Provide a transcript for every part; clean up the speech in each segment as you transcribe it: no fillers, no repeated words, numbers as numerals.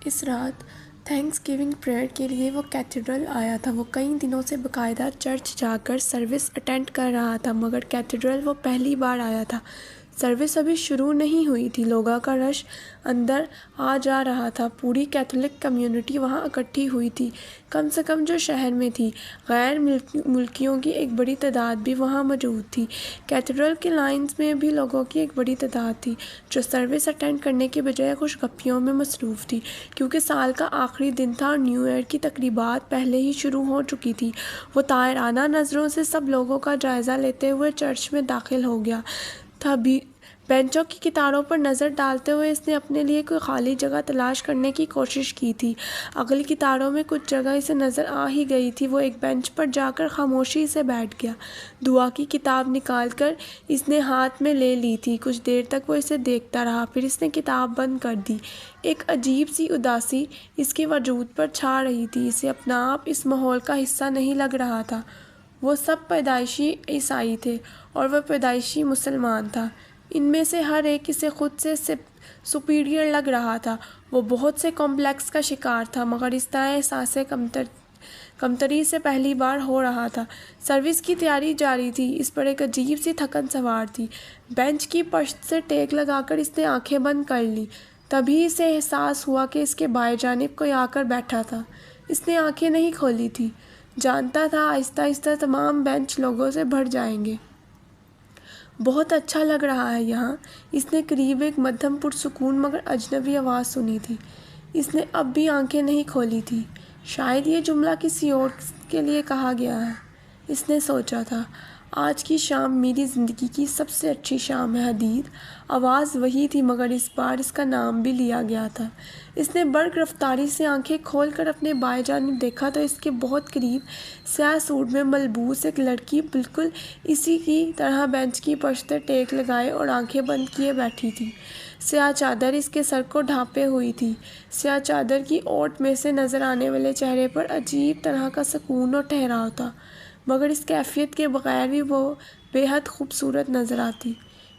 اس رات thanks giving prayer کے لیے وہ کیتھیڈرل آیا تھا۔ وہ کئی دنوں سے باقاعدہ چرچ جا کر سروس اٹینڈ کر رہا تھا، مگر کیتھیڈرل وہ پہلی بار آیا تھا۔ سروس ابھی شروع نہیں ہوئی تھی، لوگوں کا رش اندر آ جا رہا تھا۔ پوری کیتھولک کمیونٹی وہاں اکٹھی ہوئی تھی، کم سے کم جو شہر میں تھی۔ غیر ملکیوں کی ایک بڑی تعداد بھی وہاں موجود تھی۔ کیتھیڈرل کے لائنز میں بھی لوگوں کی ایک بڑی تعداد تھی، جو سروس اٹینڈ کرنے کے بجائے خوش گپیوں میں مصروف تھی، کیونکہ سال کا آخری دن تھا اور نیو ایئر کی تقریبات پہلے ہی شروع ہو چکی تھی۔ وہ طائرانہ نظروں سے سب لوگوں کا جائزہ لیتے ہوئے چرچ میں داخل ہو گیا تھا۔ بینچوں کی قطاروں پر نظر ڈالتے ہوئے اس نے اپنے لیے کوئی خالی جگہ تلاش کرنے کی کوشش کی تھی۔ اگلی قطاروں میں کچھ جگہ اسے نظر آ ہی گئی تھی۔ وہ ایک بینچ پر جا کر خاموشی سے بیٹھ گیا۔ دعا کی کتاب نکال کر اس نے ہاتھ میں لے لی تھی۔ کچھ دیر تک وہ اسے دیکھتا رہا، پھر اس نے کتاب بند کر دی۔ ایک عجیب سی اداسی اس کے وجود پر چھا رہی تھی۔ اسے اپنا آپ اس ماحول کا حصہ نہیں لگ رہا تھا۔ وہ سب پیدائشی عیسائی تھے اور وہ پیدائشی مسلمان تھا۔ ان میں سے ہر ایک اسے خود سے سپیریئر لگ رہا تھا۔ وہ بہت سے کمپلیکس کا شکار تھا، مگر اس طرح احساس کمتری سے پہلی بار ہو رہا تھا۔ سروس کی تیاری جاری تھی، اس پر ایک عجیب سی تھکن سوار تھی۔ بینچ کی پشت سے ٹیک لگا کر اس نے آنکھیں بند کر لیں۔ تبھی اسے احساس ہوا کہ اس کے بائیں جانب کوئی آ کر بیٹھا تھا۔ اس نے آنکھیں نہیں کھولی تھیں، جانتا تھا آہستہ آہستہ تمام بینچ لوگوں سے بھر جائیں گے۔ بہت اچھا لگ رہا ہے یہاں، اس نے قریب ایک مدھم پرسکون مگر اجنبی آواز سنی تھی۔ اس نے اب بھی آنکھیں نہیں کھولی تھیں۔ شاید یہ جملہ کسی اور کے لیے کہا گیا ہے، اس نے سوچا تھا۔ آج کی شام میری زندگی کی سب سے اچھی شام ہے حدید۔ آواز وہی تھی، مگر اس بار اس کا نام بھی لیا گیا تھا۔ اس نے برق رفتاری سے آنکھیں کھول کر اپنے بائیں جانب دیکھا تو اس کے بہت قریب سیاہ سوٹ میں ملبوس ایک لڑکی بالکل اسی کی طرح بینچ کی پشت سے ٹیک لگائے اور آنکھیں بند کیے بیٹھی تھی۔ سیاہ چادر اس کے سر کو ڈھانپے ہوئی تھی۔ سیاہ چادر کی اوٹ میں سے نظر آنے والے چہرے پر عجیب طرح کا سکون اور ٹھہراؤ تھا، مگر اس کیفیت کے بغیر بھی وہ بے حد خوبصورت نظر آتی۔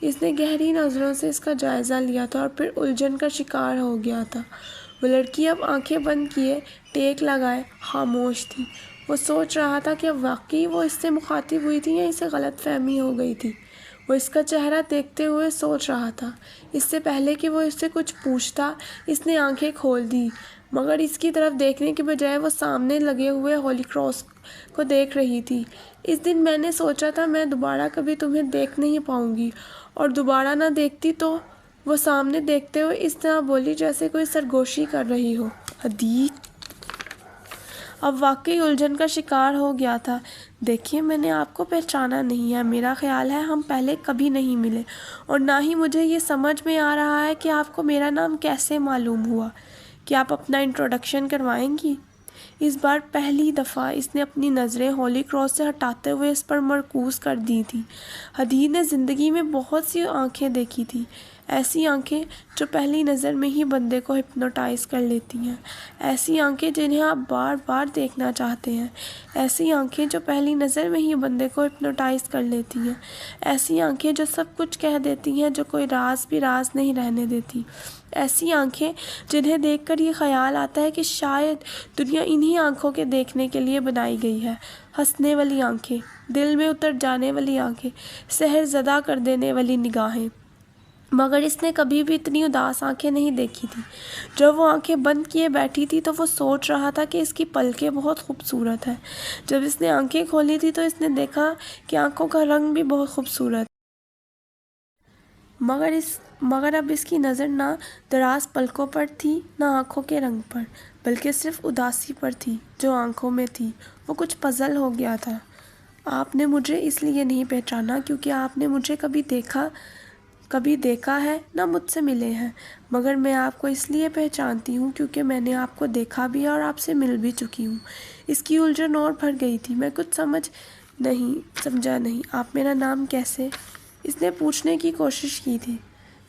اس نے گہری نظروں سے اس کا جائزہ لیا تھا اور پھر الجھن کا شکار ہو گیا تھا۔ وہ لڑکی اب آنکھیں بند کیے، ٹیک لگائے خاموش تھی۔ وہ سوچ رہا تھا کہ اب واقعی وہ اس سے مخاطب ہوئی تھی یا اسے غلط فہمی ہو گئی تھی۔ وہ اس کا چہرہ دیکھتے ہوئے سوچ رہا تھا۔ اس سے پہلے کہ وہ اس سے کچھ پوچھتا، اس نے آنکھیں کھول دیں، مگر اس کی طرف دیکھنے کے بجائے وہ سامنے لگے ہوئے ہولی کراس کو دیکھ رہی تھی۔ اس دن میں نے سوچا تھا میں دوبارہ کبھی تمہیں دیکھ نہیں پاؤں گی، اور دوبارہ نہ دیکھتی تو۔ وہ سامنے دیکھتے ہوئے اس طرح بولی جیسے کوئی سرگوشی کر رہی ہو۔ حدید اب واقعی الجھن کا شکار ہو گیا تھا۔ دیکھیے، میں نے آپ کو پہچانا نہیں ہے۔ میرا خیال ہے ہم پہلے کبھی نہیں ملے، اور نہ ہی مجھے یہ سمجھ میں آ رہا ہے کہ آپ کو میرا نام کیسے معلوم ہوا۔ کیا آپ اپنا انٹروڈکشن کروائیں گی؟ اس بار پہلی دفعہ اس نے اپنی نظریں ہولی کراس سے ہٹاتے ہوئے اس پر مرکوز کر دی تھیں۔ حدید نے زندگی میں بہت سی آنکھیں دیکھی تھیں، ایسی آنکھیں جو پہلی نظر میں ہی بندے کو ہپنوٹائز کر لیتی ہیں، ایسی آنکھیں جنہیں آپ بار بار دیکھنا چاہتے ہیں، ایسی آنکھیں جو پہلی نظر میں ہی بندے کو ہپنوٹائز کر لیتی ہیں، ایسی آنکھیں جو سب کچھ کہہ دیتی ہیں، جو کوئی راز بھی راز نہیں رہنے دیتی، ایسی آنکھیں جنہیں دیکھ کر یہ خیال آتا ہے کہ شاید دنیا انہی آنکھوں کے دیکھنے کے لیے بنائی گئی ہے۔ ہنسنے والی آنکھیں، دل میں اتر جانے والی آنکھیں، سحر زدہ کر دینے والی نگاہیں۔ مگر اس نے کبھی بھی اتنی اداس آنکھیں نہیں دیکھی تھی۔ جب وہ آنکھیں بند کیے بیٹھی تھی تو وہ سوچ رہا تھا کہ اس کی پلکیں بہت خوبصورت ہیں۔ جب اس نے آنکھیں کھولی تھی تو اس نے دیکھا کہ آنکھوں کا رنگ بھی بہت خوبصورت، مگر اب اس کی نظر نہ دراز پلکوں پر تھی، نہ آنکھوں کے رنگ پر، بلکہ صرف اداسی پر تھی جو آنکھوں میں تھی۔ وہ کچھ پزل ہو گیا تھا۔ آپ نے مجھے اس لیے نہیں پہچانا کیونکہ آپ نے مجھے کبھی دیکھا ہے، نہ مجھ سے ملے ہیں، مگر میں آپ کو اس لیے پہچانتی ہوں کیونکہ میں نے آپ کو دیکھا بھی اور آپ سے مل بھی چکی ہوں۔ اس کی الجھن اور بڑھ گئی تھی۔ میں کچھ سمجھا نہیں، آپ میرا نام کیسے؟ اس نے پوچھنے کی کوشش کی تھی۔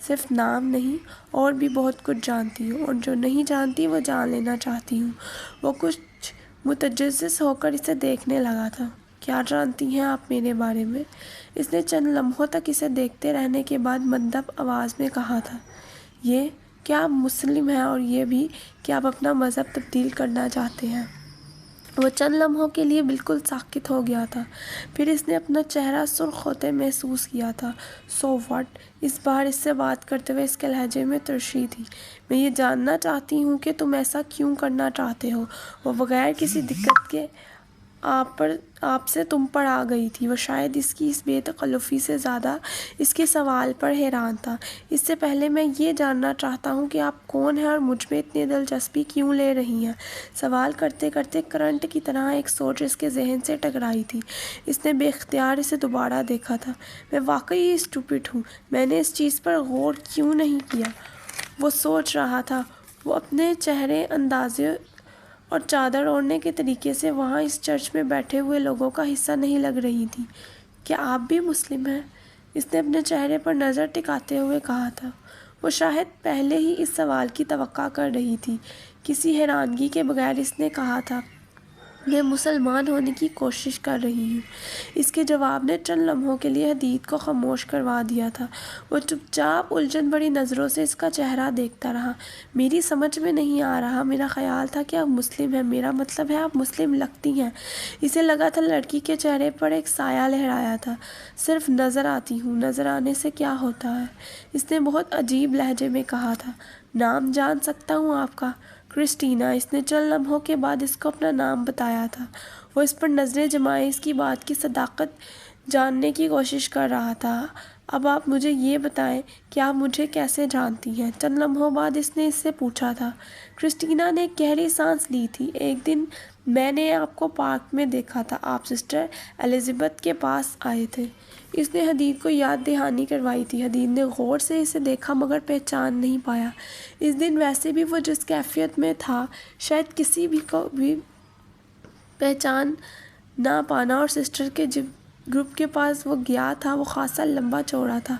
صرف نام نہیں، اور بھی بہت کچھ جانتی ہوں، اور جو نہیں جانتی وہ جان لینا چاہتی ہوں۔ وہ کچھ متجسس ہو کر اسے دیکھنے لگا تھا۔ کیا جانتی ہیں آپ میرے بارے میں؟ اس نے چند لمحوں تک اسے دیکھتے رہنے کے بعد مدھم آواز میں کہا تھا۔ یہ کہ آپ مسلم ہیں اور یہ بھی کہ آپ اپنا مذہب تبدیل کرنا چاہتے ہیں۔ وہ چند لمحوں کے لیے بالکل ساکت ہو گیا تھا، پھر اس نے اپنا چہرہ سرخ ہوتے محسوس کیا تھا۔ So what? اس بار اس سے بات کرتے ہوئے اس کے لہجے میں ترشی تھی۔ میں یہ جاننا چاہتی ہوں کہ تم ایسا کیوں کرنا چاہتے ہو؟ وہ بغیر کسی دقت کے آپ سے تم پر آ گئی تھی۔ وہ شاید اس کی اس بے تکلفی سے زیادہ اس کے سوال پر حیران تھا۔ اس سے پہلے میں یہ جاننا چاہتا ہوں کہ آپ کون ہیں اور مجھ میں اتنی دلچسپی کیوں لے رہی ہیں؟ سوال کرتے کرتے کرنٹ کی طرح ایک سوچ اس کے ذہن سے ٹکرائی تھی۔ اس نے بے اختیار اسے دوبارہ دیکھا تھا۔ میں واقعی اسٹوپڈ ہوں، میں نے اس چیز پر غور کیوں نہیں کیا؟ وہ سوچ رہا تھا۔ وہ اپنے چہرے اندازے اور چادر اوڑھنے کے طریقے سے وہاں اس چرچ میں بیٹھے ہوئے لوگوں کا حصہ نہیں لگ رہی تھی۔ کیا آپ بھی مسلم ہیں؟ اس نے اپنے چہرے پر نظر ٹکاتے ہوئے کہا تھا۔ وہ شاید پہلے ہی اس سوال کی توقع کر رہی تھی۔ کسی حیرانگی کے بغیر اس نے کہا تھا، میں مسلمان ہونے کی کوشش کر رہی ہوں۔ اس کے جواب نے چند لمحوں کے لیے حدید کو خاموش کروا دیا تھا۔ وہ چپ چاپ الجھن بھری نظروں سے اس کا چہرہ دیکھتا رہا۔ میری سمجھ میں نہیں آ رہا، میرا خیال تھا کہ آپ مسلم ہیں، میرا مطلب ہے آپ مسلم لگتی ہیں۔ اسے لگا تھا لڑکی کے چہرے پر ایک سایہ لہرایا تھا۔ صرف نظر آتی ہوں، نظر آنے سے کیا ہوتا ہے؟ اس نے بہت عجیب لہجے میں کہا تھا۔ نام جان سکتا ہوں آپ کا؟ کرسٹینا۔ اس نے چند لمحوں کے بعد اس کو اپنا نام بتایا تھا۔ وہ اس پر نظریں جمائے اس کی بات کی صداقت جاننے کی کوشش کر رہا تھا۔ اب آپ مجھے یہ بتائیں کہ آپ مجھے کیسے جانتی ہیں؟ چند لمحوں بعد اس نے اس سے پوچھا تھا۔ کرسٹینا نے ایک گہری سانس لی تھی۔ ایک دن میں نے آپ کو پارک میں دیکھا تھا، آپ سسٹر الزبتھ کے پاس آئے تھے۔ اس نے حدید کو یاد دہانی کروائی تھی۔ حدید نے غور سے اسے دیکھا مگر پہچان نہیں پایا۔ اس دن ویسے بھی وہ جس کیفیت میں تھا شاید کسی بھی کو بھی پہچان نہ پانا، اور سسٹر کے گروپ کے پاس وہ گیا تھا وہ خاصا لمبا چوڑا تھا۔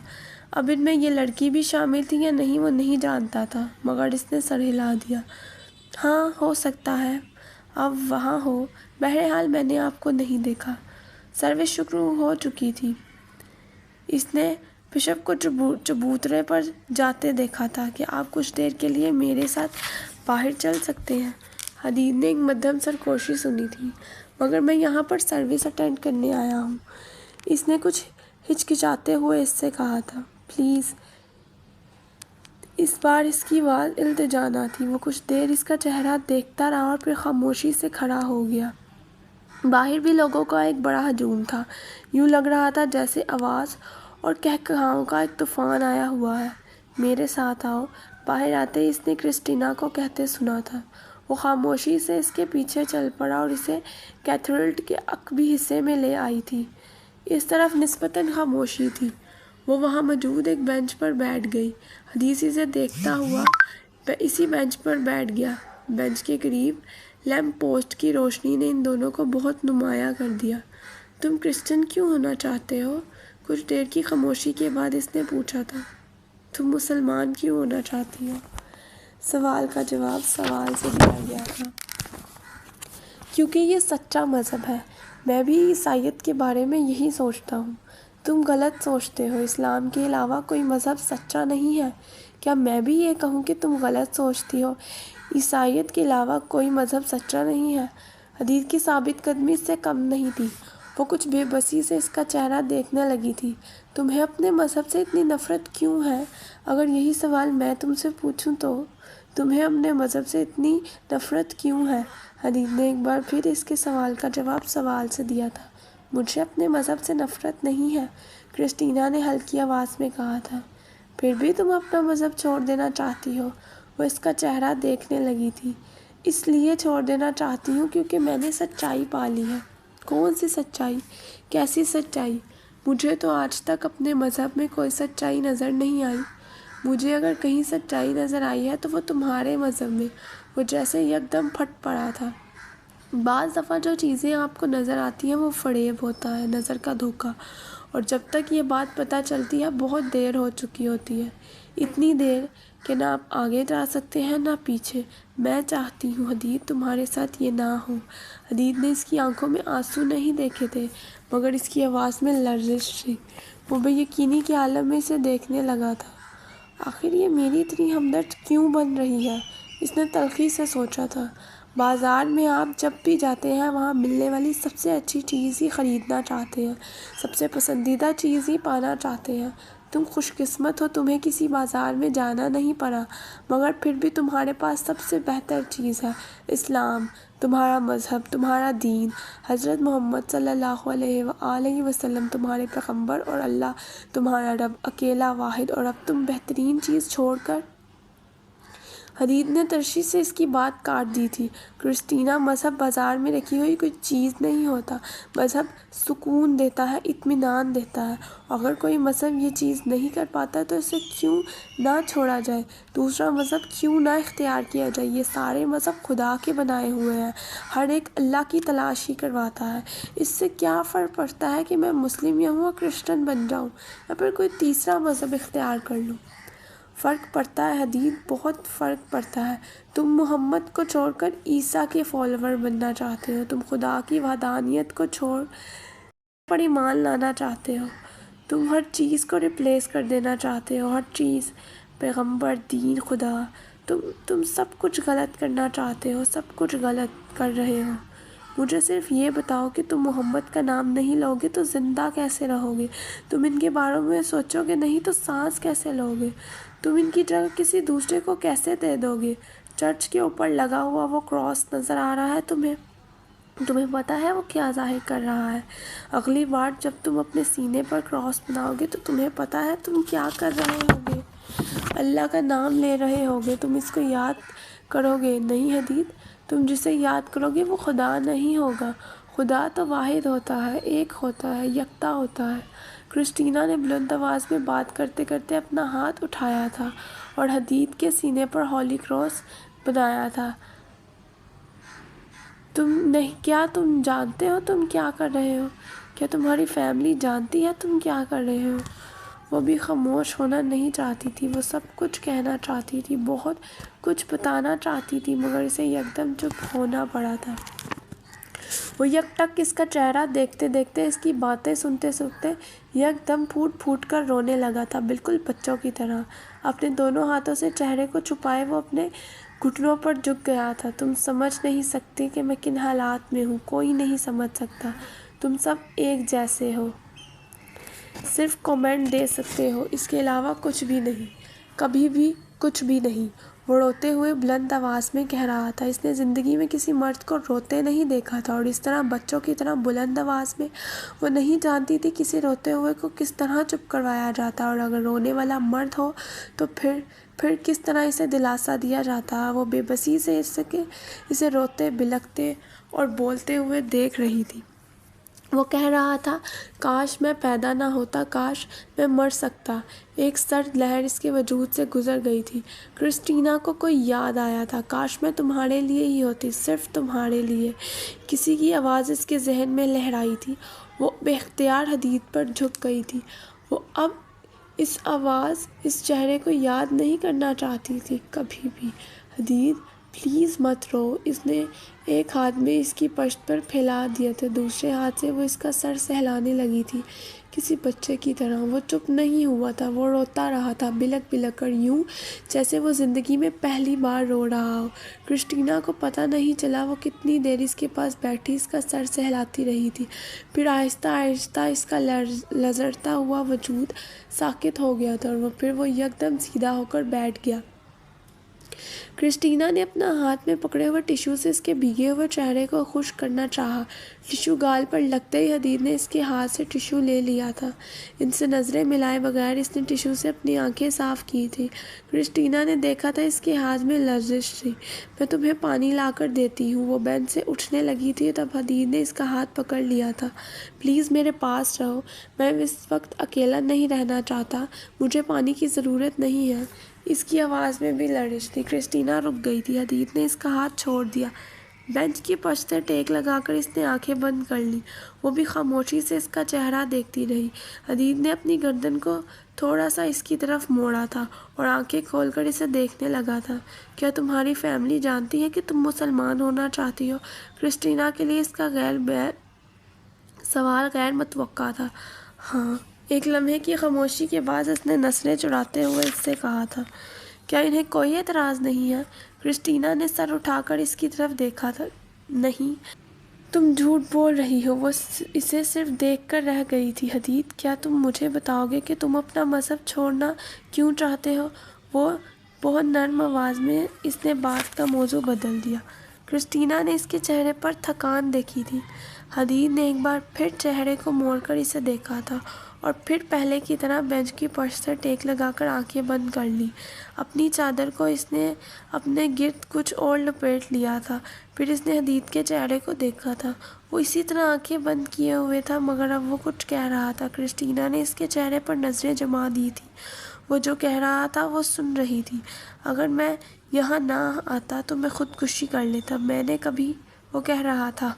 اب ان میں یہ لڑکی بھی شامل تھی یا نہیں وہ نہیں جانتا تھا، مگر اس نے سر ہلا دیا۔ ہاں، ہو سکتا ہے آپ وہاں ہو، بہرحال میں نے آپ کو نہیں دیکھا۔ سروس شروع ہو چکی تھی۔ اس نے بشپ کو چبوترے پر جاتے دیکھا تھا کہ آپ کچھ دیر کے لیے میرے ساتھ باہر چل سکتے ہیں؟ حدید نے ایک مدھم سرخوشی سنی تھی۔ مگر میں یہاں پر سروس اٹینڈ کرنے آیا ہوں۔ اس نے کچھ ہچکچاتے ہوئے اس سے کہا تھا۔ پلیز۔ اس بار اس کی آواز التجا نہ تھی۔ وہ کچھ دیر اس کا چہرہ دیکھتا رہا اور پھر خاموشی سے کھڑا ہو گیا۔ باہر بھی لوگوں کا ایک بڑا ہجوم تھا۔ یوں لگ رہا تھا جیسے آواز اور کہکہاؤں کا ایک طوفان آیا ہوا ہے۔ میرے ساتھ آؤ، باہر آتے ہی اس نے کرسٹینا کو کہتے سنا تھا۔ وہ خاموشی سے اس کے پیچھے چل پڑا اور اسے کیتھیڈرل کے عقبی حصے میں لے آئی تھی۔ اس طرف نسبتاً خاموشی تھی۔ وہ وہاں موجود ایک بینچ پر بیٹھ گئی۔ حدید اسے دیکھتا ہوا اسی بینچ پر بیٹھ گیا۔ بینچ کے قریب لیمپ پوسٹ کی روشنی نے ان دونوں کو بہت نمایاں کر دیا۔ تم کرسچن کیوں ہونا چاہتے ہو؟ کچھ دیر کی خاموشی کے بعد اس نے پوچھا تھا۔ تم مسلمان کیوں ہونا چاہتی ہو؟ سوال کا جواب سوال سے دیا گیا تھا۔ کیونکہ یہ سچا مذہب ہے۔ میں بھی عیسائیت کے بارے میں یہی سوچتا ہوں۔ تم غلط سوچتے ہو، اسلام کے علاوہ کوئی مذہب سچا نہیں ہے۔ کیا میں بھی یہ کہوں کہ تم غلط سوچتی ہو، عیسائیت کے علاوہ کوئی مذہب سچا نہیں ہے؟ حدید کی ثابت قدمی اس سے کم نہیں تھی۔ وہ کچھ بے بسی سے اس کا چہرہ دیکھنے لگی تھی۔ تمہیں اپنے مذہب سے اتنی نفرت کیوں ہے؟ اگر یہی سوال میں تم سے پوچھوں تو تمہیں اپنے مذہب سے اتنی نفرت کیوں ہے؟ حدید نے ایک بار پھر اس کے سوال کا جواب سوال سے دیا تھا۔ مجھے اپنے مذہب سے نفرت نہیں ہے، کرسٹینا نے ہلکی آواز میں کہا تھا۔ پھر بھی تم اپنا مذہب چھوڑ دینا چاہتی ہو؟ وہ اس کا چہرہ دیکھنے لگی تھی۔ اس لیے چھوڑ دینا چاہتی ہوں کیونکہ میں نے سچائی پا لی ہے۔ کون سی سچائی؟ کیسی سچائی؟ مجھے تو آج تک اپنے مذہب میں کوئی سچائی نظر نہیں آئی۔ مجھے اگر کہیں سچائی نظر آئی ہے تو وہ تمہارے مذہب میں۔ وہ جیسے یکدم پھٹ پڑا تھا۔ بعض دفعہ جو چیزیں آپ کو نظر آتی ہیں وہ فریب ہوتا ہے، نظر کا دھوکہ، اور جب تک یہ بات پتہ چلتی ہے بہت دیر ہو چکی ہوتی ہے، اتنی دیر کہ نہ آپ آگے جا سکتے ہیں نہ پیچھے۔ میں چاہتی ہوں حدید تمہارے ساتھ یہ نہ ہو۔ حدید نے اس کی آنکھوں میں آنسو نہیں دیکھے تھے مگر اس کی آواز میں لرزش تھی۔ وہ بے یقینی کے عالم میں اسے دیکھنے لگا تھا۔ آخر یہ میری اتنی ہمدرد کیوں بن رہی ہے؟ اس نے تلخی سے سوچا تھا۔ بازار میں آپ جب بھی جاتے ہیں وہاں ملنے والی سب سے اچھی چیز ہی خریدنا چاہتے ہیں، سب سے پسندیدہ چیز ہی پانا چاہتے ہیں۔ تم خوش قسمت ہو، تمہیں کسی بازار میں جانا نہیں پڑا، مگر پھر بھی تمہارے پاس سب سے بہتر چیز ہے، اسلام، تمہارا مذہب، تمہارا دین، حضرت محمد صلی اللہ علیہ وآلہ وسلم تمہارے پیغمبر اور اللہ تمہارا رب اکیلا واحد۔ اور اب تم بہترین چیز چھوڑ کر۔ حدید نے ترشی سے اس کی بات کاٹ دی تھی۔ کرسٹینا، مذہب بازار میں رکھی ہوئی کوئی چیز نہیں ہوتا۔ مذہب سکون دیتا ہے، اطمینان دیتا ہے۔ اگر کوئی مذہب یہ چیز نہیں کر پاتا تو اسے کیوں نہ چھوڑا جائے، دوسرا مذہب کیوں نہ اختیار کیا جائے؟ یہ سارے مذہب خدا کے بنائے ہوئے ہیں، ہر ایک اللہ کی تلاش ہی کرواتا ہے۔ اس سے کیا فرق پڑتا ہے کہ میں مسلم یا کرسچن بن جاؤں یا پھر کوئی تیسرا مذہب اختیار کر لوں؟ فرق پڑتا ہے حدید، بہت فرق پڑتا ہے۔ تم محمد کو چھوڑ کر عیسیٰ کے فالوور بننا چاہتے ہو، تم خدا کی وحدانیت کو چھوڑ پر ایمان لانا چاہتے ہو، تم ہر چیز کو ریپلیس کر دینا چاہتے ہو، ہر چیز، پیغمبر، دین، خدا، تم سب کچھ غلط کرنا چاہتے ہو، سب کچھ غلط کر رہے ہو۔ مجھے صرف یہ بتاؤ کہ تم محمد کا نام نہیں لو گے تو زندہ کیسے رہو گے؟ تم ان کے بارے میں سوچو گے نہیں تو سانس کیسے لو گے؟ تم ان کی جگہ کسی دوسرے کو کیسے دے دو گے؟ چرچ کے اوپر لگا ہوا وہ کراس نظر آ رہا ہے تمہیں پتہ ہے وہ کیا ظاہر کر رہا ہے؟ اگلی بار جب تم اپنے سینے پر کراس بناؤ گے تو تمہیں پتہ ہے تم کیا کر رہے ہوگے؟ اللہ کا نام لے رہے ہوگے، تم اس کو یاد کرو گے نہیں حدید؟ تم جسے یاد کرو گے وہ خدا نہیں ہوگا۔ خدا تو واحد ہوتا ہے، ایک ہوتا ہے، یکتا ہوتا ہے۔ کرسٹینا نے بلند آواز میں بات کرتے کرتے اپنا ہاتھ اٹھایا تھا اور حدید کے سینے پر ہولی کراس بنایا تھا۔ کیا تم جانتے ہو تم کیا کر رہے ہو؟ کیا تمہاری فیملی جانتی ہے تم کیا کر رہے ہو؟ وہ بھی خاموش ہونا نہیں چاہتی تھی، وہ سب کچھ کہنا چاہتی تھی، بہت کچھ بتانا چاہتی تھی، مگر اسے یکدم چپ ہونا پڑا تھا۔ وہ یک ٹک اس کا چہرہ دیکھتے دیکھتے، اس کی باتیں سنتے سنتے یکدم پھوٹ پھوٹ کر رونے لگا تھا، بالکل بچوں کی طرح۔ اپنے دونوں ہاتھوں سے چہرے کو چھپائے وہ اپنے گھٹنوں پر جھک گیا تھا۔ تم سمجھ نہیں سکتے کہ میں کن حالات میں ہوں، کوئی نہیں سمجھ سکتا۔ تم سب ایک جیسے ہو، صرف کمنٹ دے سکتے ہو، اس کے علاوہ کچھ بھی نہیں، کبھی بھی کچھ بھی نہیں۔ وہ روتے ہوئے بلند آواز میں کہہ رہا تھا۔ اس نے زندگی میں کسی مرد کو روتے نہیں دیکھا تھا، اور اس طرح بچوں کی طرح بلند آواز میں۔ وہ نہیں جانتی تھی کسی روتے ہوئے کو کس طرح چپ کروایا جاتا، اور اگر رونے والا مرد ہو تو پھر کس طرح اسے دلاسا دیا جاتا۔ وہ بے بسی سے اسے روتے، بلکتے اور بولتے ہوئے دیکھ رہی تھی۔ وہ کہہ رہا تھا، کاش میں پیدا نہ ہوتا، کاش میں مر سکتا۔ ایک سرد لہر اس کے وجود سے گزر گئی تھی۔ کرسٹینا کو کوئی یاد آیا تھا۔ کاش میں تمہارے لیے ہی ہوتی، صرف تمہارے لیے۔ کسی کی آواز اس کے ذہن میں لہرائی تھی۔ وہ بے اختیار حدید پر جھک گئی تھی۔ وہ اب اس آواز، اس چہرے کو یاد نہیں کرنا چاہتی تھی کبھی بھی۔ حدید، پلیز مت رو۔ اس نے ایک ہاتھ میں اس کی پشت پر پھیلا دیا تھا، دوسرے ہاتھ سے وہ اس کا سر سہلانے لگی تھی، کسی بچے کی طرح۔ وہ چپ نہیں ہوا تھا، وہ روتا رہا تھا، بلک بلک کر، یوں جیسے وہ زندگی میں پہلی بار رو رہا ہو۔ کرسٹینا کو پتہ نہیں چلا وہ کتنی دیر اس کے پاس بیٹھی اس کا سر سہلاتی رہی تھی، پھر آہستہ آہستہ اس کا لرزتا ہوا وجود ساکت ہو گیا تھا، اور پھر وہ یکدم سیدھا ہو کر بیٹھ گیا۔ کرسٹینا نے اپنا ہاتھ میں پکڑے ہوئے ٹشو سے اس کے بھیگے ہوئے چہرے کو خشک کرنا چاہا۔ ٹشو گال پر لگتے ہی حدید نے اس کے ہاتھ سے ٹشو لے لیا تھا۔ ان سے نظریں ملائے بغیر اس نے ٹشو سے اپنی آنکھیں صاف کی تھیں۔ کرسٹینا نے دیکھا تھا اس کے ہاتھ میں لرزش تھی۔ میں تمہیں پانی لا کر دیتی ہوں۔ وہ بینچ سے اٹھنے لگی تھی تب حدید نے اس کا ہاتھ پکڑ لیا تھا۔ پلیز میرے پاس رہو، میں اس وقت اکیلا نہیں رہنا چاہتا، مجھے پانی کی ضرورت نہیں ہے۔ اس کی آواز میں بھی لرزش تھی۔ کرسٹینا رک گئی تھی۔ حدید نے اس کا ہاتھ چھوڑ دیا۔ بینچ کی پشت سے ٹیک لگا کر اس نے آنکھیں بند کر لیں۔ وہ بھی خاموشی سے اس کا چہرہ دیکھتی رہی۔ حدید نے اپنی گردن کو تھوڑا سا اس کی طرف موڑا تھا اور آنکھیں کھول کر اسے دیکھنے لگا تھا۔ کیا تمہاری فیملی جانتی ہے کہ تم مسلمان ہونا چاہتی ہو؟ کرسٹینا کے لیے اس کا سوال غیر متوقع تھا۔ ہاں، ایک لمحے کی خاموشی کے بعد اس نے نظریں چراتے ہوئے اس سے کہا تھا، کیا انہیں کوئی اعتراض نہیں ہے؟ کرسٹینا نے سر اٹھا کر اس کی طرف دیکھا تھا۔ نہیں، تم جھوٹ بول رہی ہو۔ وہ اسے صرف دیکھ کر رہ گئی تھی۔ حدید، کیا تم مجھے بتاؤ گے کہ تم اپنا مذہب چھوڑنا کیوں چاہتے ہو؟ وہ بہت نرم آواز میں اس نے بات کا موضوع بدل دیا۔ کرسٹینا نے اس کے چہرے پر تھکان دیکھی تھی۔ حدید نے ایک بار پھر چہرے کو موڑ کر اسے دیکھا تھا اور پھر پہلے کی طرح بینچ کی پشت سے ٹیک لگا کر آنکھیں بند کر لیں۔ اپنی چادر کو اس نے اپنے گرد کچھ اور لپیٹ لیا تھا۔ پھر اس نے حدید کے چہرے کو دیکھا تھا۔ وہ اسی طرح آنکھیں بند کیے ہوئے تھا، مگر اب وہ کچھ کہہ رہا تھا۔ کرسٹینا نے اس کے چہرے پر نظریں جما دی تھیں۔ وہ جو کہہ رہا تھا وہ سن رہی تھی۔ اگر میں یہاں نہ آتا تو میں خودکشی کر لیتا، میں نے کبھی، وہ کہہ رہا تھا۔